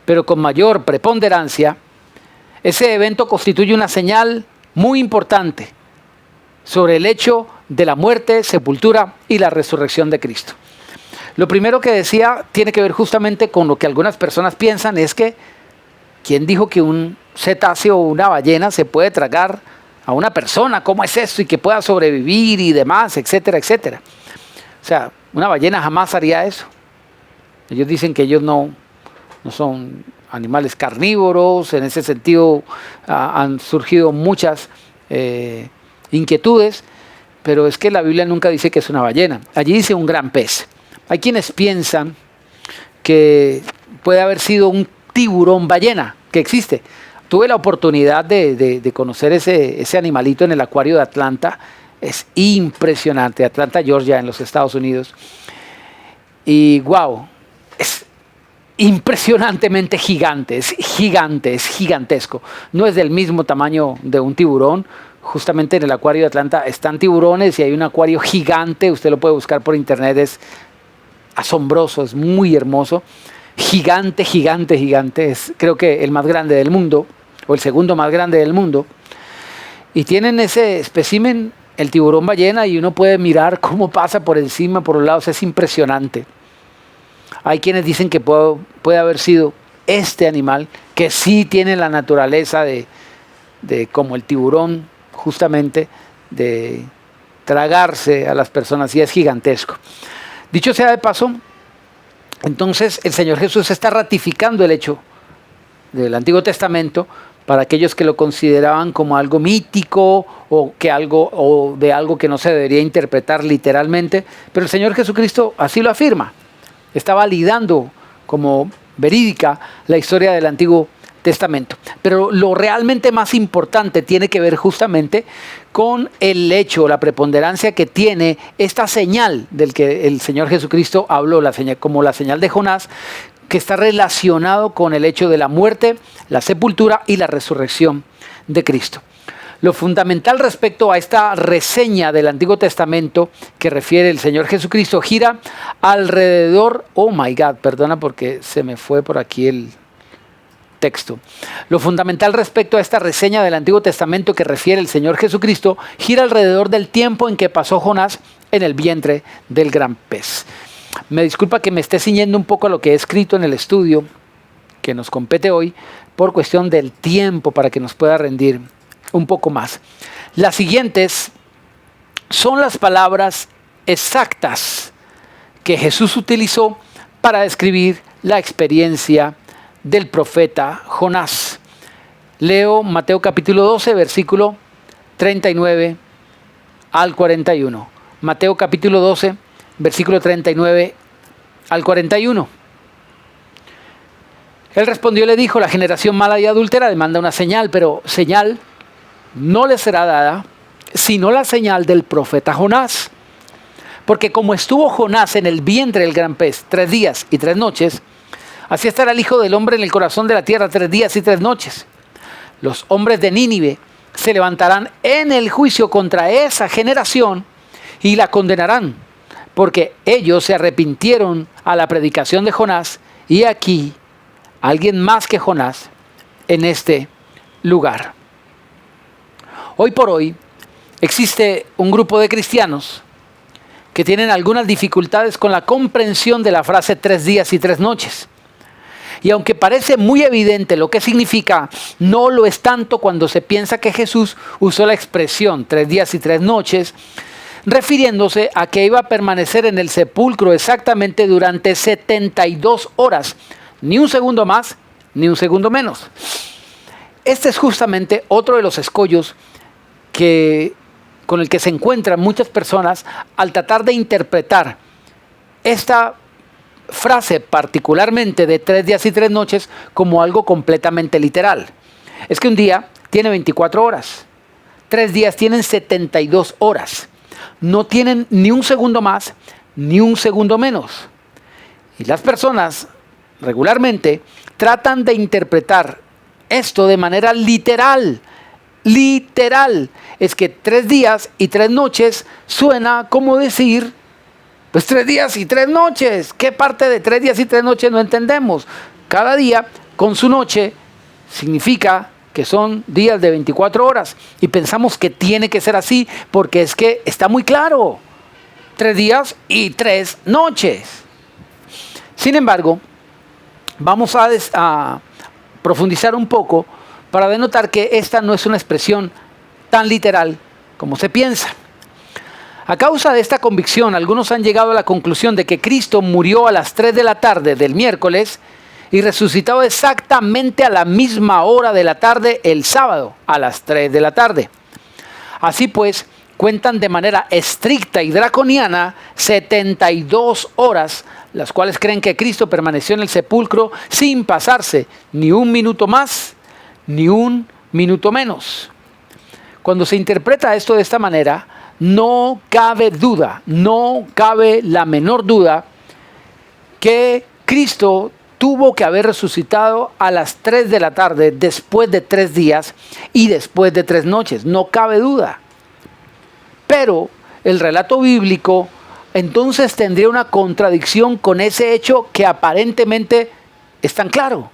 Pero con mayor preponderancia, ese evento constituye una señal muy importante sobre el hecho de la muerte, sepultura y la resurrección de Cristo. Lo primero que decía tiene que ver justamente con lo que algunas personas piensan, es que ¿quién dijo que un cetáceo o una ballena se puede tragar a una persona? ¿Cómo es esto? Y que pueda sobrevivir y demás, etcétera, etcétera. O sea, una ballena jamás haría eso. Ellos dicen que ellos no son animales carnívoros. En ese sentido han surgido muchas inquietudes, pero es que la Biblia nunca dice que es una ballena. Allí dice un gran pez. Hay quienes piensan que puede haber sido un tiburón ballena, que existe. Tuve la oportunidad de conocer ese animalito en el acuario de Atlanta. Es impresionante, Atlanta, Georgia, en los Estados Unidos. Y wow, es impresionantemente gigante, es gigantesco. No es del mismo tamaño de un tiburón. Justamente en el acuario de Atlanta están tiburones y hay un acuario gigante. Usted lo puede buscar por internet, es asombroso, es muy hermoso. Gigante. Es, creo que el más grande del mundo, o el segundo más grande del mundo. Y tienen ese espécimen, el tiburón ballena, y uno puede mirar cómo pasa por encima, por los lados. Es impresionante. Hay quienes dicen que puede haber sido este animal, que sí tiene la naturaleza de como el tiburón, justamente, de tragarse a las personas, y es gigantesco. Dicho sea de paso, entonces el Señor Jesús está ratificando el hecho del Antiguo Testamento para aquellos que lo consideraban como algo mítico o de algo que no se debería interpretar literalmente, pero el Señor Jesucristo así lo afirma. Está validando como verídica la historia del Antiguo Testamento. Pero lo realmente más importante tiene que ver justamente con el hecho, la preponderancia que tiene esta señal del que el Señor Jesucristo habló, como la señal de Jonás, que está relacionado con el hecho de la muerte, la sepultura y la resurrección de Cristo. Lo fundamental respecto a esta reseña del Antiguo Testamento que refiere el Señor Jesucristo gira alrededor, oh my God, perdona porque se me fue por aquí el texto. Lo fundamental respecto a esta reseña del Antiguo Testamento que refiere el Señor Jesucristo gira alrededor del tiempo en que pasó Jonás en el vientre del gran pez. Me disculpa que me esté ciñendo un poco a lo que he escrito en el estudio que nos compete hoy por cuestión del tiempo para que nos pueda rendir un poco más. Las siguientes son las palabras exactas que Jesús utilizó para describir la experiencia del profeta Jonás. Leo Mateo capítulo 12, versículo 39 al 41. Mateo capítulo 12, versículo 39 al 41. Él respondió y le dijo: la generación mala y adúltera demanda una señal, pero señal no le será dada, sino la señal del profeta Jonás. Porque como estuvo Jonás en el vientre del gran pez 3 días y 3 noches, así estará el Hijo del Hombre en el corazón de la tierra 3 días y 3 noches. Los hombres de Nínive se levantarán en el juicio contra esa generación y la condenarán, porque ellos se arrepintieron a la predicación de Jonás, y aquí alguien más que Jonás en este lugar. Hoy por hoy existe un grupo de cristianos que tienen algunas dificultades con la comprensión de la frase 3 días y 3 noches. Y aunque parece muy evidente lo que significa, no lo es tanto cuando se piensa que Jesús usó la expresión 3 días y 3 noches, refiriéndose a que iba a permanecer en el sepulcro exactamente durante 72 horas, ni un segundo más, ni un segundo menos. Este es justamente otro de los escollos con el que se encuentran muchas personas al tratar de interpretar esta frase particularmente de 3 días y 3 noches como algo completamente literal. Es que un día tiene 24 horas, 3 días tienen 72 horas, no tienen ni un segundo más ni un segundo menos. Y las personas regularmente tratan de interpretar esto de manera literal. Literal. Es que 3 días y 3 noches suena como decir, pues 3 días y 3 noches. ¿Qué parte de 3 días y 3 noches no entendemos? Cada día con su noche significa que son días de 24 horas. Y pensamos que tiene que ser así porque es que está muy claro. 3 días y 3 noches. Sin embargo, vamos a profundizar un poco para denotar que esta no es una expresión tan literal como se piensa. A causa de esta convicción, algunos han llegado a la conclusión de que Cristo murió a las 3 de la tarde del miércoles y resucitó exactamente a la misma hora de la tarde el sábado, a las 3 de la tarde. Así pues, cuentan de manera estricta y draconiana 72 horas, las cuales creen que Cristo permaneció en el sepulcro sin pasarse ni un minuto más, ni un minuto menos. Cuando se interpreta esto de esta manera, no cabe duda, no cabe la menor duda que Cristo tuvo que haber resucitado a las 3 de la tarde después de 3 días y después de 3 noches. No cabe duda. Pero el relato bíblico entonces tendría una contradicción con ese hecho que aparentemente es tan claro.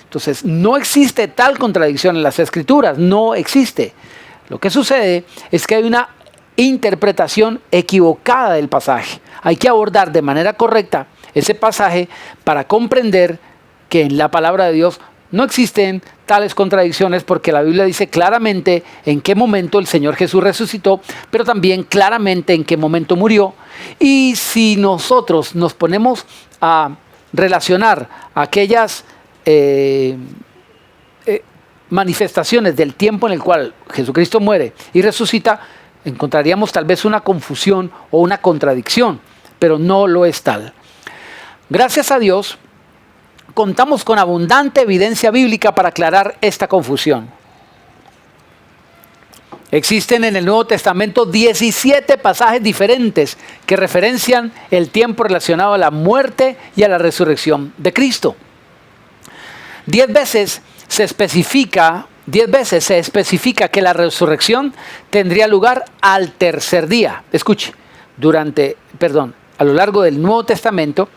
Entonces, no existe tal contradicción en las Escrituras, no existe. Lo que sucede es que hay una interpretación equivocada del pasaje. Hay que abordar de manera correcta ese pasaje para comprender que en la palabra de Dios no existen tales contradicciones, porque la Biblia dice claramente en qué momento el Señor Jesús resucitó, pero también claramente en qué momento murió. Y si nosotros nos ponemos a relacionar aquellas manifestaciones del tiempo en el cual Jesucristo muere y resucita, encontraríamos tal vez una confusión o una contradicción, pero no lo es tal. Gracias a Dios, contamos con abundante evidencia bíblica para aclarar esta confusión. Existen en el Nuevo Testamento 17 pasajes diferentes que referencian el tiempo relacionado a la muerte y a la resurrección de Cristo. 10 veces se especifica 10 veces se especifica que la resurrección tendría lugar al tercer día. Escuche, a lo largo del Nuevo Testamento,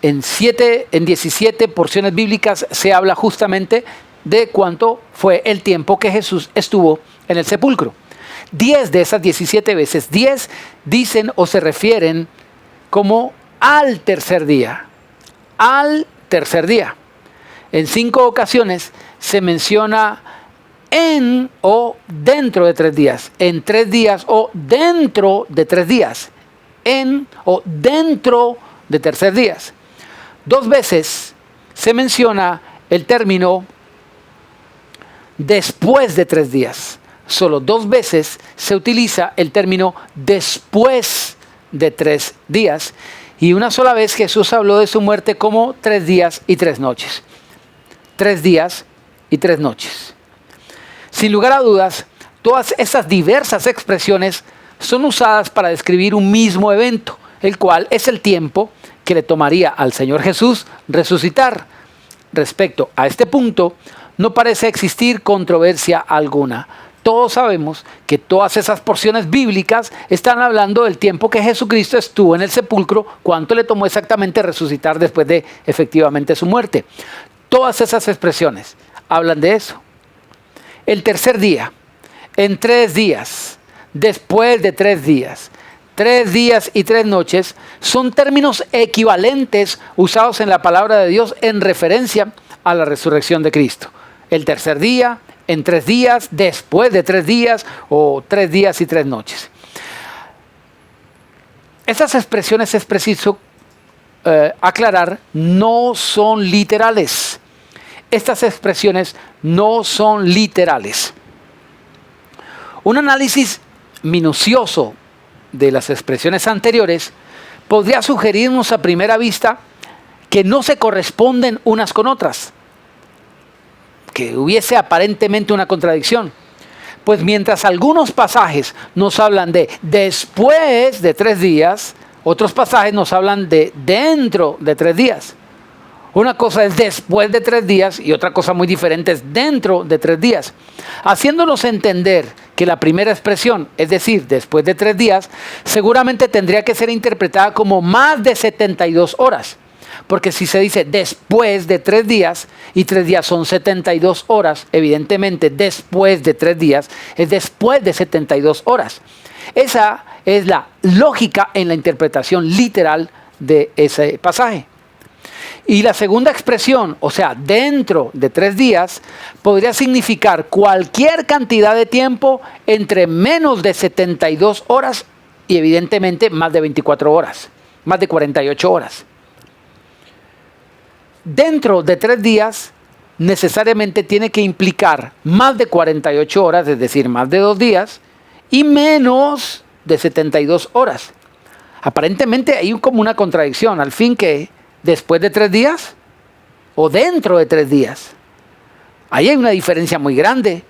en 17 porciones bíblicas se habla justamente de cuánto fue el tiempo que Jesús estuvo en el sepulcro. 10 de esas 17 veces, 10 dicen o se refieren como al tercer día. Al tercer día. En 5 ocasiones se menciona en o dentro de 3 días. En 3 días o dentro de 3 días. En o dentro de tercer días. 2 veces se menciona el término después de 3 días. Solo 2 veces se utiliza el término después de 3 días. Y una sola vez Jesús habló de su muerte como 3 días y 3 noches. 3 días y 3 noches. Sin lugar a dudas, todas esas diversas expresiones son usadas para describir un mismo evento, el cual es el tiempo que le tomaría al Señor Jesús resucitar. Respecto a este punto, no parece existir controversia alguna. Todos sabemos que todas esas porciones bíblicas están hablando del tiempo que Jesucristo estuvo en el sepulcro, cuánto le tomó exactamente resucitar después de efectivamente su muerte. Todas esas expresiones hablan de eso. El tercer día, en 3 días, después de 3 días, 3 días y 3 noches, son términos equivalentes usados en la palabra de Dios en referencia a la resurrección de Cristo. El tercer día, en 3 días, después de 3 días o 3 días y 3 noches. Estas expresiones, es preciso aclarar, no son literales. Estas expresiones no son literales. Un análisis minucioso de las expresiones anteriores podría sugerirnos a primera vista que no se corresponden unas con otras, que hubiese aparentemente una contradicción. Pues mientras algunos pasajes nos hablan de después de 3 días, otros pasajes nos hablan de dentro de 3 días. Una cosa es después de 3 días y otra cosa muy diferente es dentro de 3 días. Haciéndonos entender que la primera expresión, es decir, después de 3 días, seguramente tendría que ser interpretada como más de 72 horas. Porque si se dice después de 3 días y 3 días son 72 horas, evidentemente después de 3 días es después de 72 horas. Esa es la lógica en la interpretación literal de ese pasaje. Y la segunda expresión, o sea, dentro de 3 días, podría significar cualquier cantidad de tiempo entre menos de 72 horas y evidentemente más de 24 horas, más de 48 horas. Dentro de 3 días necesariamente tiene que implicar más de 48 horas, es decir, más de 2 días, y menos de 72 horas. Aparentemente hay como una contradicción, al fin que después de 3 días o dentro de 3 días. Ahí hay una diferencia muy grande.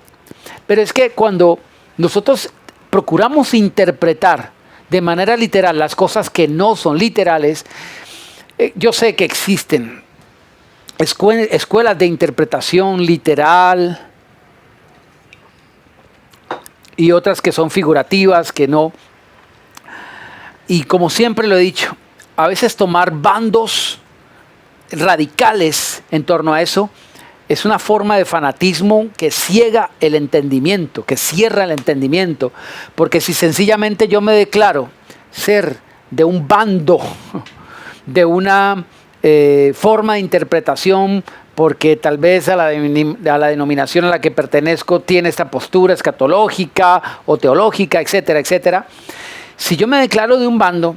Pero es que cuando nosotros procuramos interpretar de manera literal las cosas que no son literales, yo sé que existen escuelas de interpretación literal y otras que son figurativas, que no. Y como siempre lo he dicho, a veces tomar bandos radicales en torno a eso es una forma de fanatismo que ciega el entendimiento, que cierra el entendimiento. Porque si sencillamente yo me declaro ser de un bando, de una forma de interpretación, porque tal vez a la denominación a la que pertenezco tiene esta postura escatológica o teológica, etcétera, etcétera. Si yo me declaro de un bando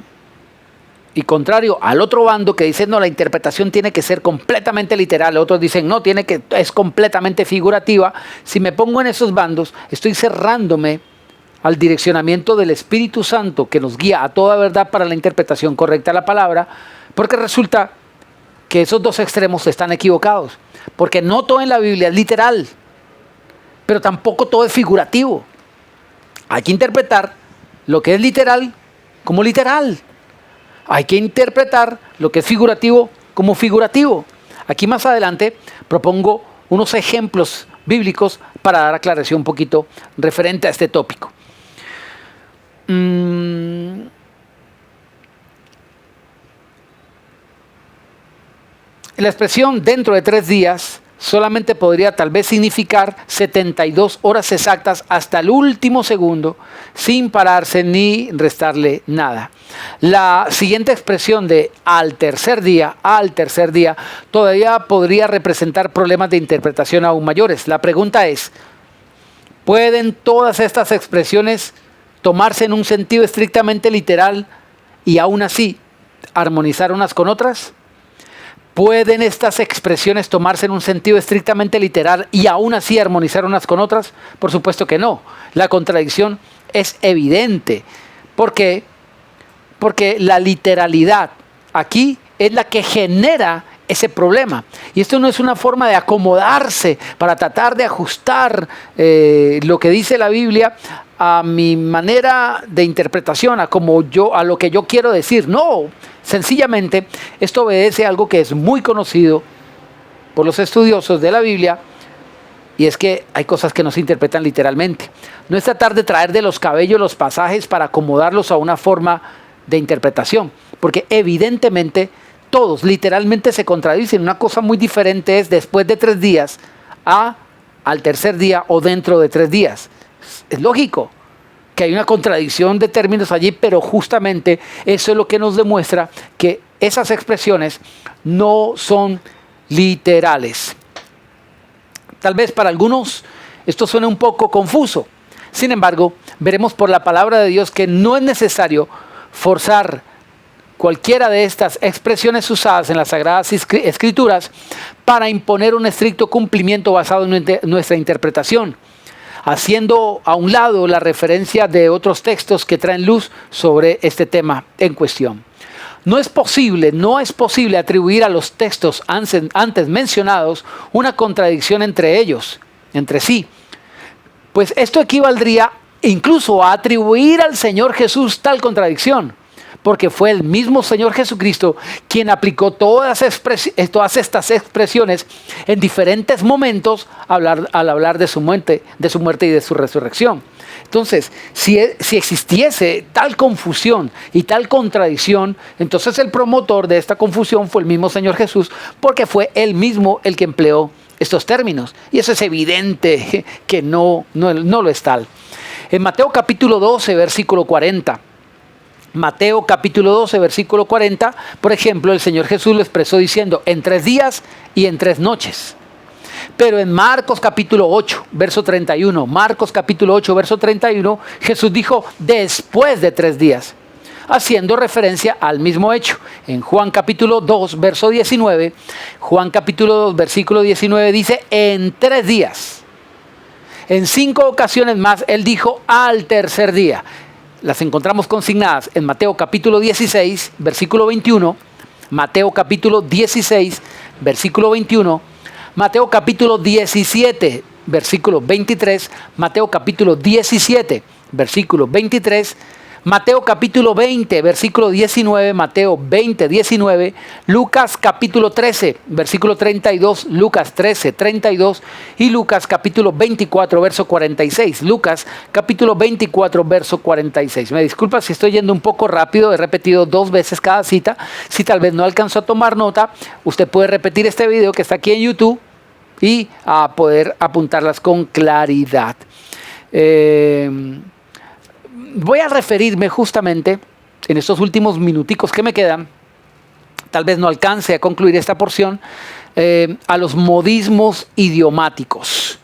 y contrario al otro bando que dice no, la interpretación tiene que ser completamente literal, otros dicen no, es completamente figurativa, si me pongo en esos bandos estoy cerrándome al direccionamiento del Espíritu Santo que nos guía a toda verdad para la interpretación correcta de la palabra, porque resulta que esos dos extremos están equivocados, porque no todo en la Biblia es literal, pero tampoco todo es figurativo. Hay que interpretar lo que es literal como literal. Hay que interpretar lo que es figurativo como figurativo. Aquí más adelante propongo unos ejemplos bíblicos para dar aclaración un poquito referente a este tópico. La expresión dentro de 3 días solamente podría tal vez significar 72 horas exactas hasta el último segundo, sin pararse ni restarle nada. La siguiente expresión de al tercer día, todavía podría representar problemas de interpretación aún mayores. La pregunta es, ¿pueden todas estas expresiones tomarse en un sentido estrictamente literal y aún así armonizar unas con otras? ¿Pueden estas expresiones tomarse en un sentido estrictamente literal y aún así armonizar unas con otras? Por supuesto que no. La contradicción es evidente. ¿Por qué? Porque la literalidad aquí es la que genera ese problema. Y esto no es una forma de acomodarse para tratar de ajustar lo que dice la Biblia a mi manera de interpretación, a lo que yo quiero decir. No, sencillamente esto obedece a algo que es muy conocido por los estudiosos de la Biblia, y es que hay cosas que no se interpretan literalmente. No es tratar de traer de los cabellos los pasajes para acomodarlos a una forma de interpretación, porque evidentemente todos literalmente se contradicen. Una cosa muy diferente es después de 3 días al tercer día o dentro de 3 días. Es lógico que hay una contradicción de términos allí, pero justamente eso es lo que nos demuestra que esas expresiones no son literales. Tal vez para algunos esto suene un poco confuso. Sin embargo, veremos por la palabra de Dios que no es necesario forzar cualquiera de estas expresiones usadas en las Sagradas Escrituras para imponer un estricto cumplimiento basado en nuestra interpretación, haciendo a un lado la referencia de otros textos que traen luz sobre este tema en cuestión. No es posible atribuir a los textos antes mencionados una contradicción entre ellos, entre sí, pues esto equivaldría incluso a atribuir al Señor Jesús tal contradicción, porque fue el mismo Señor Jesucristo quien aplicó todas estas expresiones en diferentes momentos al hablar de su muerte y de su resurrección. Entonces, si existiese tal confusión y tal contradicción, entonces el promotor de esta confusión fue el mismo Señor Jesús, porque fue él mismo el que empleó estos términos. Y eso es evidente que no lo es tal. En Mateo capítulo 12, versículo 40. Mateo capítulo 12, versículo 40, por ejemplo, el Señor Jesús lo expresó diciendo, en 3 días y en 3 noches. Pero en Marcos capítulo 8, verso 31, Jesús dijo, después de 3 días, haciendo referencia al mismo hecho. En Juan capítulo 2, verso 19, Juan capítulo 2, versículo 19 dice, en 3 días. En 5 ocasiones más, él dijo, al tercer día. Las encontramos consignadas en Mateo capítulo 16, versículo 21, Mateo capítulo 16, versículo 21, Mateo capítulo 17, versículo 23, Mateo capítulo 17, versículo 23, Mateo capítulo 20, versículo 19, Mateo 20, 19, Lucas capítulo 13, versículo 32, Lucas 13, 32 y Lucas capítulo 24, verso 46. Lucas capítulo 24, verso 46. Me disculpa si estoy yendo un poco rápido, he repetido 2 veces cada cita. Si tal vez no alcanzó a tomar nota, usted puede repetir este video que está aquí en YouTube y a poder apuntarlas con claridad. Voy a referirme justamente en estos últimos minuticos que me quedan, tal vez no alcance a concluir esta porción, a los modismos idiomáticos.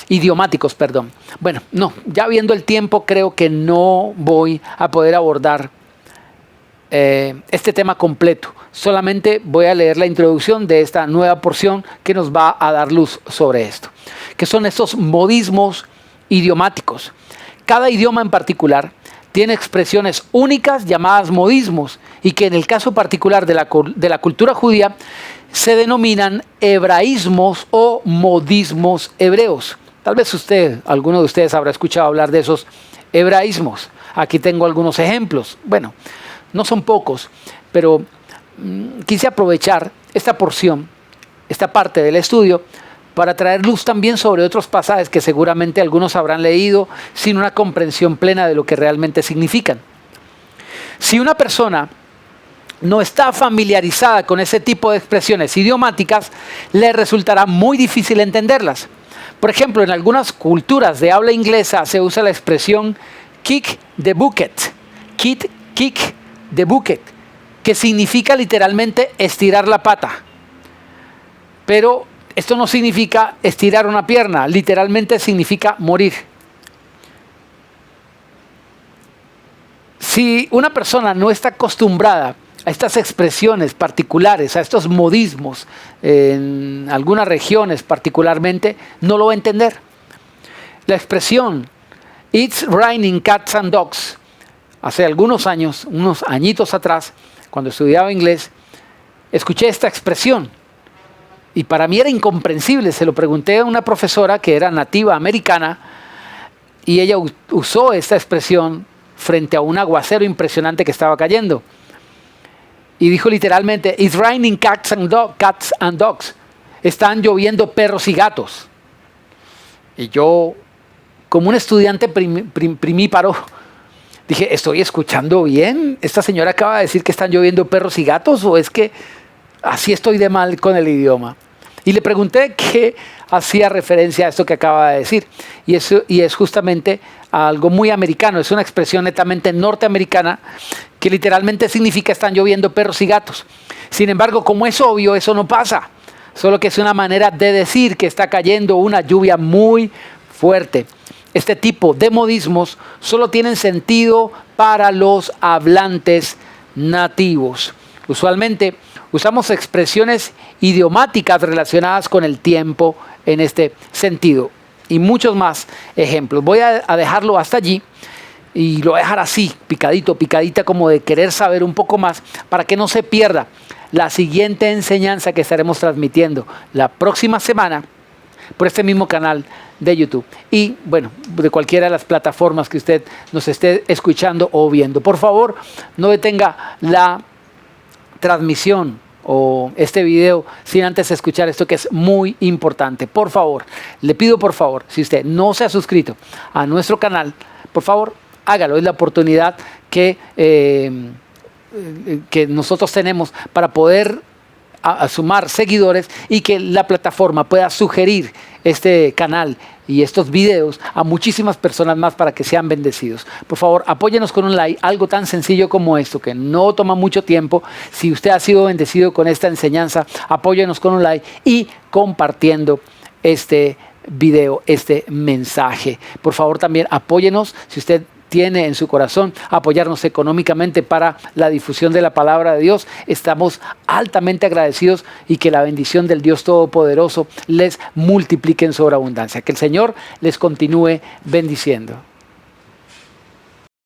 Idiomáticos, perdón. Bueno, no, ya viendo el tiempo creo que no voy a poder abordar este tema completo. Solamente voy a leer la introducción de esta nueva porción que nos va a dar luz sobre esto, que son estos modismos idiomáticos. Cada idioma en particular tiene expresiones únicas llamadas modismos y que en el caso particular de la cultura judía se denominan hebraísmos o modismos hebreos. Tal vez alguno de ustedes habrá escuchado hablar de esos hebraísmos. Aquí tengo algunos ejemplos. Bueno, no son pocos, pero quise aprovechar esta porción esta parte del estudio para traer luz también sobre otros pasajes que seguramente algunos habrán leído sin una comprensión plena de lo que realmente significan. Si una persona no está familiarizada con ese tipo de expresiones idiomáticas, le resultará muy difícil entenderlas. Por ejemplo, en algunas culturas de habla inglesa se usa la expresión kick the bucket, kick the bucket, que significa literalmente estirar la pata. Pero esto no significa estirar una pierna, literalmente significa morir. Si una persona no está acostumbrada a estas expresiones particulares, a estos modismos, en algunas regiones particularmente, no lo va a entender. La expresión "It's raining cats and dogs", hace algunos años, unos añitos atrás, cuando estudiaba inglés, escuché esta expresión y para mí era incomprensible. Se lo pregunté a una profesora que era nativa americana y ella usó esta expresión frente a un aguacero impresionante que estaba cayendo. Y dijo literalmente, "It's raining cats and dogs". Están lloviendo perros y gatos. Y yo, como un estudiante primíparo, dije, ¿estoy escuchando bien? ¿Esta señora acaba de decir que están lloviendo perros y gatos? ¿O es que así estoy de mal con el idioma? Y le pregunté qué hacía referencia a esto que acaba de decir. Y es justamente algo muy americano. Es una expresión netamente norteamericana que literalmente significa están lloviendo perros y gatos. Sin embargo, como es obvio, eso no pasa. Solo que es una manera de decir que está cayendo una lluvia muy fuerte. Este tipo de modismos solo tienen sentido para los hablantes nativos. Usualmente usamos expresiones idiomáticas relacionadas con el tiempo en este sentido. Y muchos más ejemplos. Voy a dejarlo hasta allí y lo voy a dejar así, picadita, como de querer saber un poco más para que no se pierda la siguiente enseñanza que estaremos transmitiendo la próxima semana por este mismo canal de YouTube. Y bueno, de cualquiera de las plataformas que usted nos esté escuchando o viendo. Por favor, no detenga la transmisión o este video sin antes escuchar esto que es muy importante. Por favor, le pido por favor, si usted no se ha suscrito a nuestro canal, por favor, hágalo. Es la oportunidad que nosotros tenemos para poder sumar seguidores y que la plataforma pueda sugerir este canal y estos videos a muchísimas personas más para que sean bendecidos. Por favor, apóyenos con un like, algo tan sencillo como esto, que no toma mucho tiempo. Si usted ha sido bendecido con esta enseñanza, apóyenos con un like y compartiendo este video, este mensaje. Por favor, también apóyenos si usted tiene en su corazón apoyarnos económicamente para la difusión de la palabra de Dios. Estamos altamente agradecidos y que la bendición del Dios Todopoderoso les multiplique en sobreabundancia. Que el Señor les continúe bendiciendo.